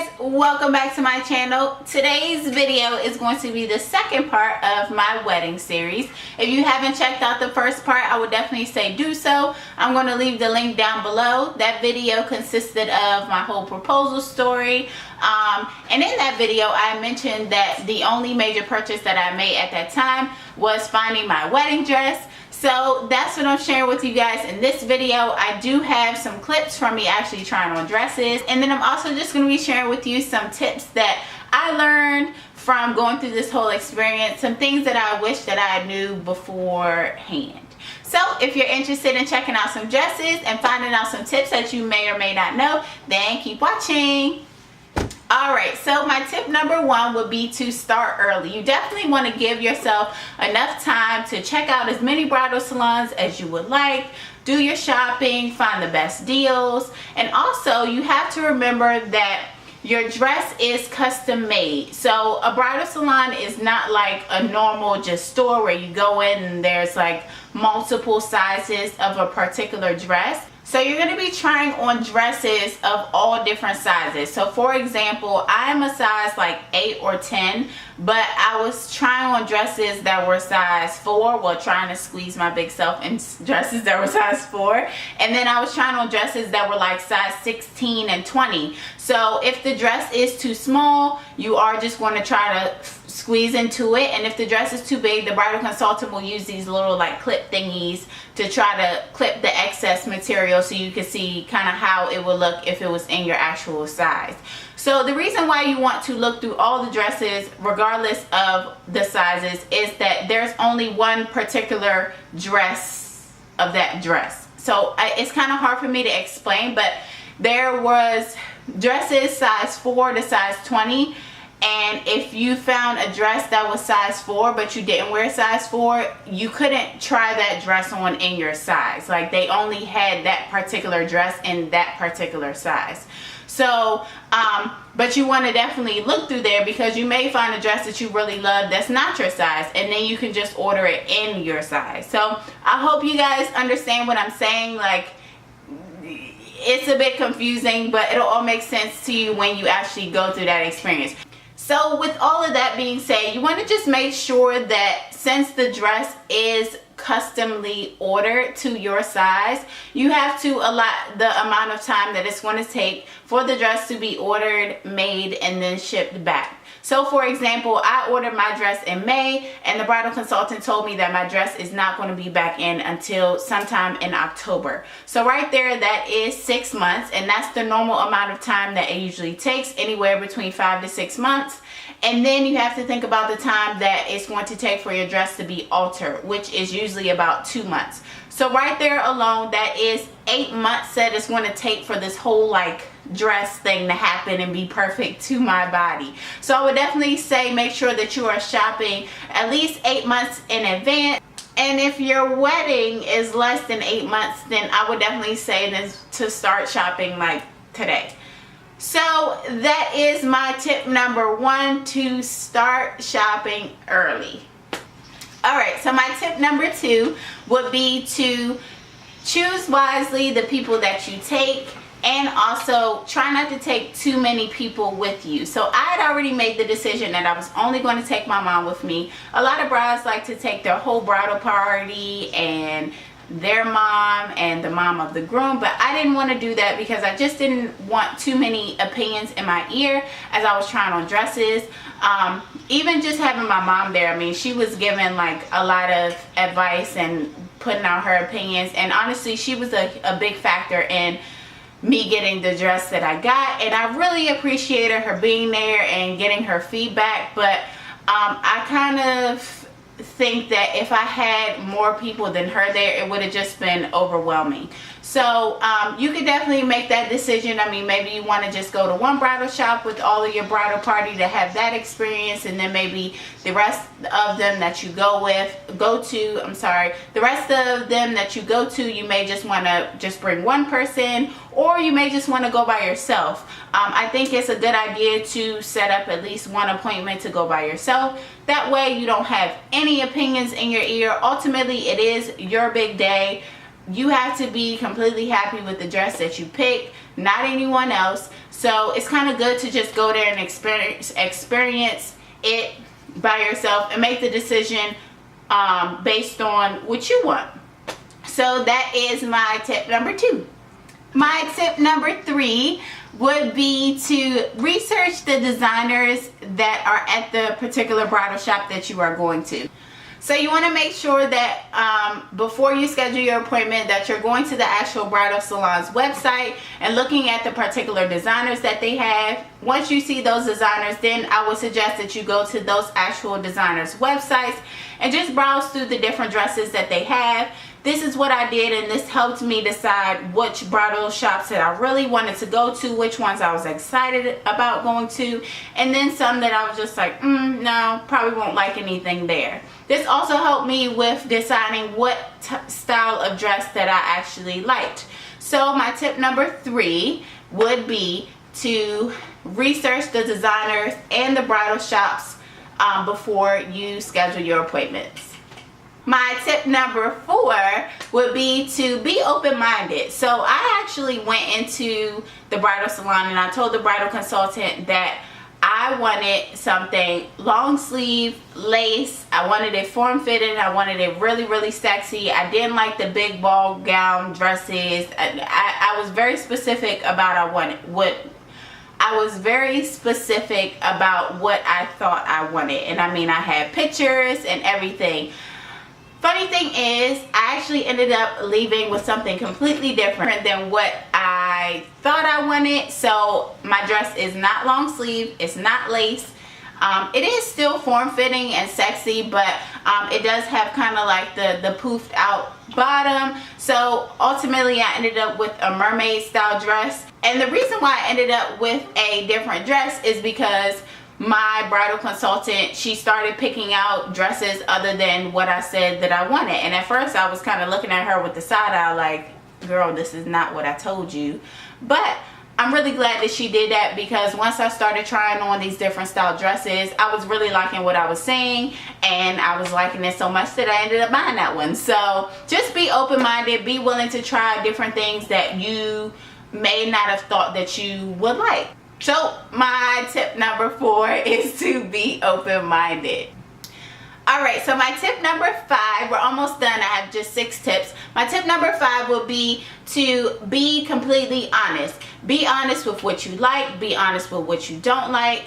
guys, welcome back to my channel. Today's video is going to be the second part of my wedding series. If you haven't checked out the first part, I would definitely say do so. I'm going to leave the link down below. That video consisted of my whole proposal story. And in that video, I mentioned that the only major purchase that I made at that time was finding my wedding dress. So that's what I'm sharing with you guys in this video. I do have some clips from me actually trying on dresses, and then I'm also just going to be sharing with you some tips that I learned from going through this whole experience, some things that I wish that I knew beforehand. So if you're interested in checking out some dresses and finding out some tips that you may or may not know, then keep watching. Alright, so my tip number one would be to start early. You definitely want to give yourself enough time to check out as many bridal salons as you would like, do your shopping, find the best deals, and also you have to remember that your dress is custom made. So a bridal salon is not like a normal just store where you go in and there's like multiple sizes of a particular dress. So you're going to be trying on dresses of all different sizes. So for example, I'm a size like 8 or 10, but I was trying on dresses that were size 4, well, trying to squeeze my big self in dresses that were size 4. And then I was trying on dresses that were like size 16 and 20. So if the dress is too small, you are just going to try to squeeze into it, and if the dress is too big, the bridal consultant will use these little like clip thingies to try to clip the excess material so you can see kind of how it would look if it was in your actual size. So the reason why you want to look through all the dresses regardless of the sizes is that there's only one particular dress of that dress. So it's kind of hard for me to explain, but there was dresses size 4 to size 20. And if you found a dress that was size 4 but you didn't wear size 4, you couldn't try that dress on in your size. Like they only had that particular dress in that particular size. So, but you want to definitely look through there because you may find a dress that you really love that's not your size, and then you can just order it in your size. So I hope you guys understand what I'm saying. Like, it's a bit confusing, but it'll all make sense to you when you actually go through that experience. So with all of that being said, you want to just make sure that since the dress is customly ordered to your size, you have to allot the amount of time that it's going to take for the dress to be ordered, made, and then shipped back. So for example, I ordered my dress in May, and the bridal consultant told me that my dress is not going to be back in until sometime in October. So right there, that is 6 months, and that's the normal amount of time that it usually takes, anywhere between 5 to 6 months. And then you have to think about the time that it's going to take for your dress to be altered, which is usually about 2 months. So right there alone, that is 8 months that it's going to take for this whole like dress thing to happen and be perfect to my body. So I would definitely say make sure that you are shopping at least 8 months in advance. And if your wedding is less than 8 months, then I would definitely say this to start shopping like today. So that is my tip number one, to start shopping early. Alright, so my tip number 2 would be to choose wisely the people that you take, and also try not to take too many people with you. So I had already made the decision that I was only going to take my mom with me. A lot of brides like to take their whole bridal party and their mom and the mom of the groom, but I didn't want to do that because I just didn't want too many opinions in my ear as I was trying on dresses. Even just having my mom there, I mean, she was giving like a lot of advice and putting out her opinions, and honestly she was a big factor in me getting the dress that I got, and I really appreciated her being there and getting her feedback. But I kind of think that if I had more people than her there, it would have just been overwhelming. So you could definitely make that decision. I mean, maybe you want to just go to one bridal shop with all of your bridal party to have that experience, and then maybe the rest of them that you the rest of them that you go to, you may just want to just bring one person, or you may just want to go by yourself. I think it's a good idea to set up at least one appointment to go by yourself. That way you don't have any opinions in your ear. Ultimately, it is your big day. You have to be completely happy with the dress that you pick, not anyone else. So it's kind of good to just go there and experience it by yourself and make the decision based on what you want. So that is my tip number 2. My tip number 3 would be to research the designers that are at the particular bridal shop that you are going to. So you want to make sure that before you schedule your appointment that you're going to the actual bridal salon's website and looking at the particular designers that they have. Once you see those designers, then I would suggest that you go to those actual designers' websites and just browse through the different dresses that they have. This is what I did, and this helped me decide which bridal shops that I really wanted to go to, which ones I was excited about going to, and then some that I was just like, no, probably won't like anything there. This also helped me with deciding what style of dress that I actually liked. So my tip number 3 would be to research the designers and the bridal shops before you schedule your appointments. My tip number 4 would be to be open-minded. So I actually went into the bridal salon and I told the bridal consultant that I wanted something long sleeve, lace. I wanted it form-fitted. I wanted it really, really sexy. I didn't like the big ball gown dresses. I was very specific about what I thought I wanted. And I mean, I had pictures and everything. Funny thing is, I actually ended up leaving with something completely different than what I thought I wanted. So my dress is not long sleeve, it's not lace. It is still form-fitting and sexy, but it does have kind of like the poofed out bottom. So ultimately I ended up with a mermaid style dress. And the reason why I ended up with a different dress is because my bridal consultant, she started picking out dresses other than what I said that I wanted. And at first I was kind of looking at her with the side eye like, girl, this is not what I told you. But I'm really glad that she did that, because once I started trying on these different style dresses, I was really liking what I was seeing, and I was liking it so much that I ended up buying that one. So just be open-minded, be willing to try different things that you may not have thought that you would like. So my tip number 4 is to be open-minded. Alright, so my tip number 5, we're almost done. I have just 6 tips. My tip number 5 will be to be completely honest. Be honest with what you like. Be honest with what you don't like.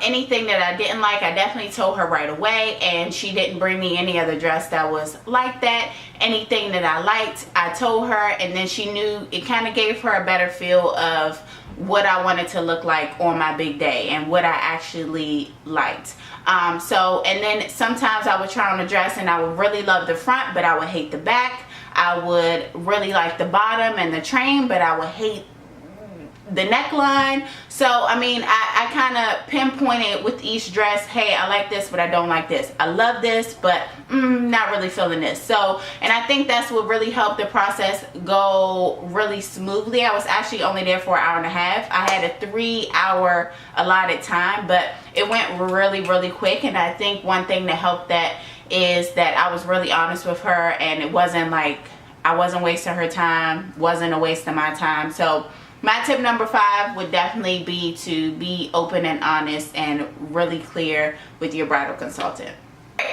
Anything that I didn't like, I definitely told her right away, and she didn't bring me any other dress that was like that. Anything that I liked, I told her, and then she knew. It kind of gave her a better feel of what I wanted to look like on my big day and what I actually liked. And then sometimes I would try on a dress and I would really love the front, but I would hate the back. I would really like the bottom and the train, but I would hate the neckline. So I mean, I kind of pinpointed with each dress, hey, I like this, but I don't like this. I love this, but not really feeling this. So, and I think that's what really helped the process go really smoothly. I was actually only there for an hour and a half. I had a 3-hour allotted time, but it went really, really quick. And I think one thing that helped that is that I was really honest with her, and it wasn't like I wasn't wasting her time, wasn't a waste of my time. So my tip number 5 would definitely be to be open and honest and really clear with your bridal consultant.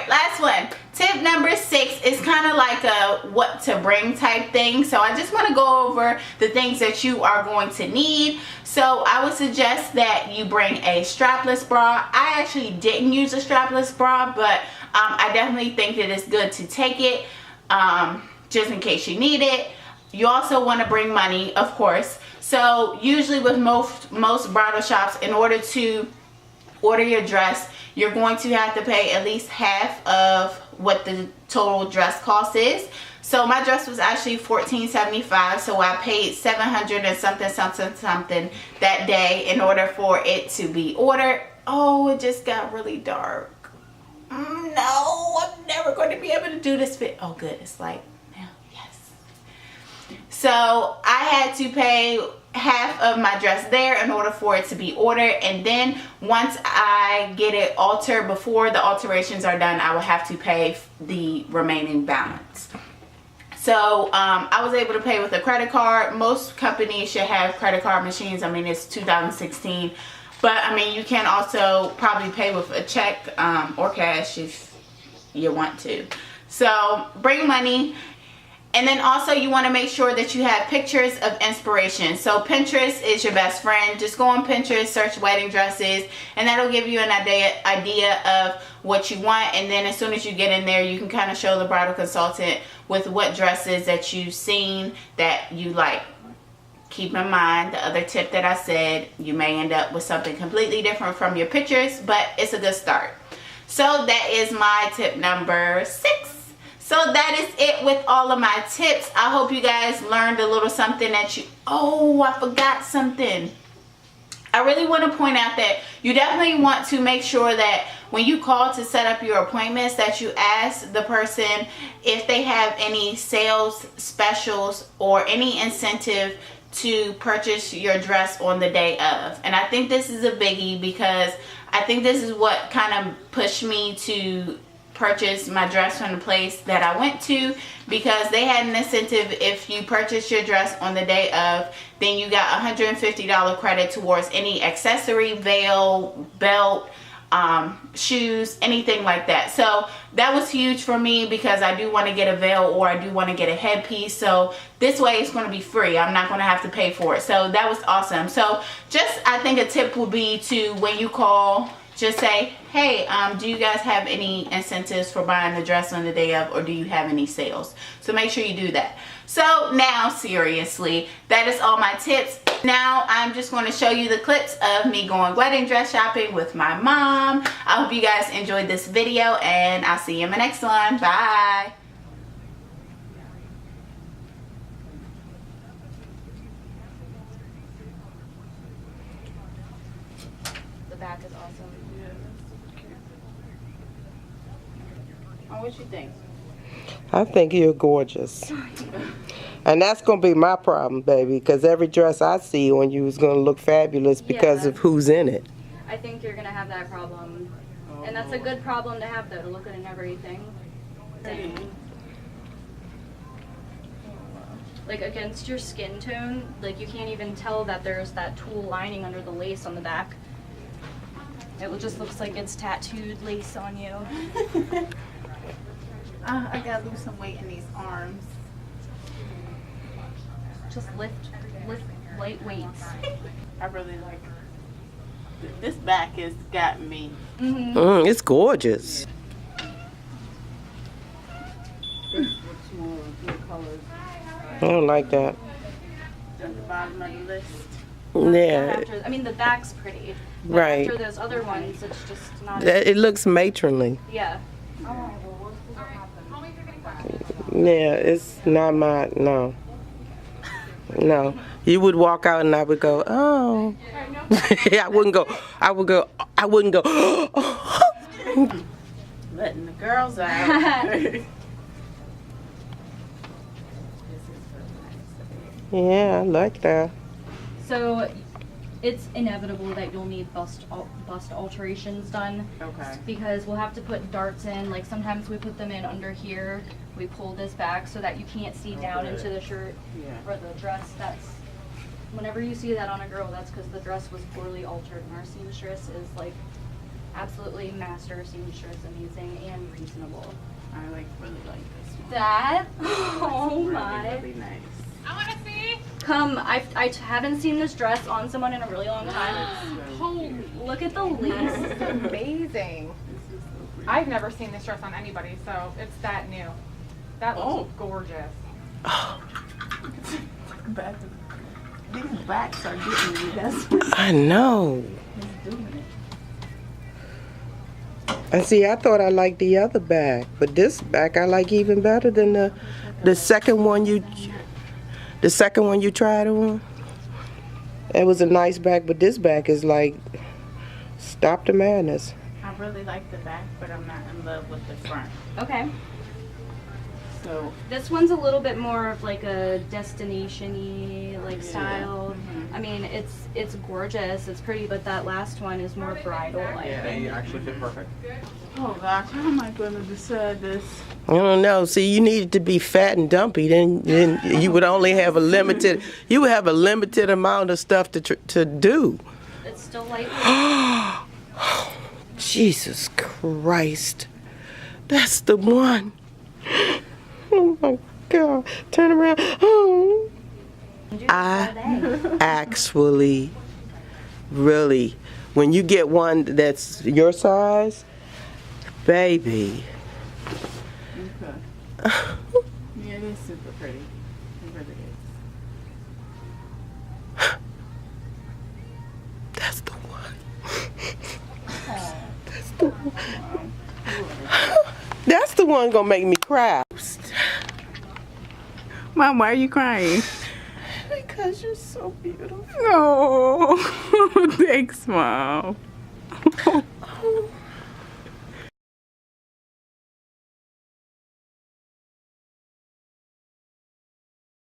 Last one, tip number 6 is kind of like a what to bring type thing. So I just want to go over the things that you are going to need. So I would suggest that you bring a strapless bra. I actually didn't use a strapless bra, but I definitely think that it's good to take it just in case you need it. You also want to bring money, of course. So usually with most bridal shops, in order to order your dress, you're going to have to pay at least half of what the total dress cost is. So my dress was actually $14.75, so I paid $700 and something that day in order for it to be ordered. Oh, it just got really dark. No, I'm never going to be able to do this fit. Oh, good. It's like, yes. So I had to pay half of my dress there in order for it to be ordered, and then once I get it altered, before the alterations are done, I will have to pay the remaining balance. So I was able to pay with a credit card. Most companies should have credit card machines. I mean, it's 2016. But, I mean, you can also probably pay with a check or cash if you want to. So, bring money. And then also you want to make sure that you have pictures of inspiration. So Pinterest is your best friend. Just go on Pinterest, search wedding dresses, and that'll give you an idea of what you want. And then as soon as you get in there, you can kind of show the bridal consultant with what dresses that you've seen that you like. Keep in mind the other tip that I said, you may end up with something completely different from your pictures, but it's a good start. So that is my tip number 6. So that is it with all of my tips. I hope you guys learned a little something that you... Oh, I forgot something. I really want to point out that you definitely want to make sure that when you call to set up your appointments that you ask the person if they have any sales specials or any incentive to purchase your dress on the day of. And I think this is a biggie because I think this is what kind of pushed me to purchase my dress from the place that I went to, because they had an incentive. If you purchase your dress on the day of, then you got $150 credit towards any accessory, veil, belt, shoes, anything like that. So that was huge for me because I do want to get a veil or I do want to get a headpiece. So this way it's going to be free. I'm not going to have to pay for it. So that was awesome. So just, I think a tip would be to, when you call, just say, hey, do you guys have any incentives for buying the dress on the day of, or do you have any sales? So make sure you do that. So now, seriously, that is all my tips. Now I'm just going to show you the clips of me going wedding dress shopping with my mom. I hope you guys enjoyed this video, and I'll see you in my next one. Bye. The back is awesome. Oh, what you think? I think you're gorgeous. And that's going to be my problem, baby, because every dress I see on you is going to look fabulous because of who's in it. I think you're going to have that problem. And that's a good problem to have, though, to look at in everything. Like, against your skin tone, like, you can't even tell that there's that tulle lining under the lace on the back. It just looks like it's tattooed lace on you. I gotta lose some weight in these arms. Just lift light weights. I really like it. This back has got me. It's gorgeous. I don't like that. At the bottom of the list. Yeah. After, I mean, the back's pretty. But Right. after those other ones, it's just not. It looks matronly. Yeah. Yeah, it's not my, no. No. You would walk out and I would go, oh. I wouldn't go, Letting the girls out. Yeah, I like that. So, it's inevitable that you'll need bust alterations done. Okay. Because we'll have to put darts in. Like, sometimes we put them in under here. We pull this back so that you can't see down into the shirt or the dress. That's, whenever you see that on a girl, that's because the dress was poorly altered. And our seamstress is like absolutely master seamstress, amazing and reasonable. I really like this one. That? It's Oh my. really nice. I want to see. Come, I haven't seen this dress on someone in a really long time. Holy, Look at the lace. this is amazing. I've never seen this dress on anybody, so it's that new. That looks gorgeous. These backs are getting me. That's what I know. it's doing. And see, I thought I liked the other back, but this back I like even better than the second one you tried on. It was a nice back, but this back is like, stop the madness. I really like the back, but I'm not in love with the front. Okay. So This one's a little bit more of like a destination-y like style. I mean, it's gorgeous, it's pretty, but that last one is more bridal. Yeah, they actually fit perfect. oh gosh, how am I gonna decide this? I don't know. See, you needed to be fat and dumpy. Then you would only have a limited. You would have a limited amount of stuff to do. It's still lightweight. Jesus Christ, that's the one. Oh my God! Turn around. Oh. I actually, really, when you get one that's your size, baby. Okay. Yeah, it is super pretty. It really is. That's the one. That's the one. That's the one gonna make me cry. Mom, why are you crying? Because you're so beautiful. No. Thanks, Mom. Oh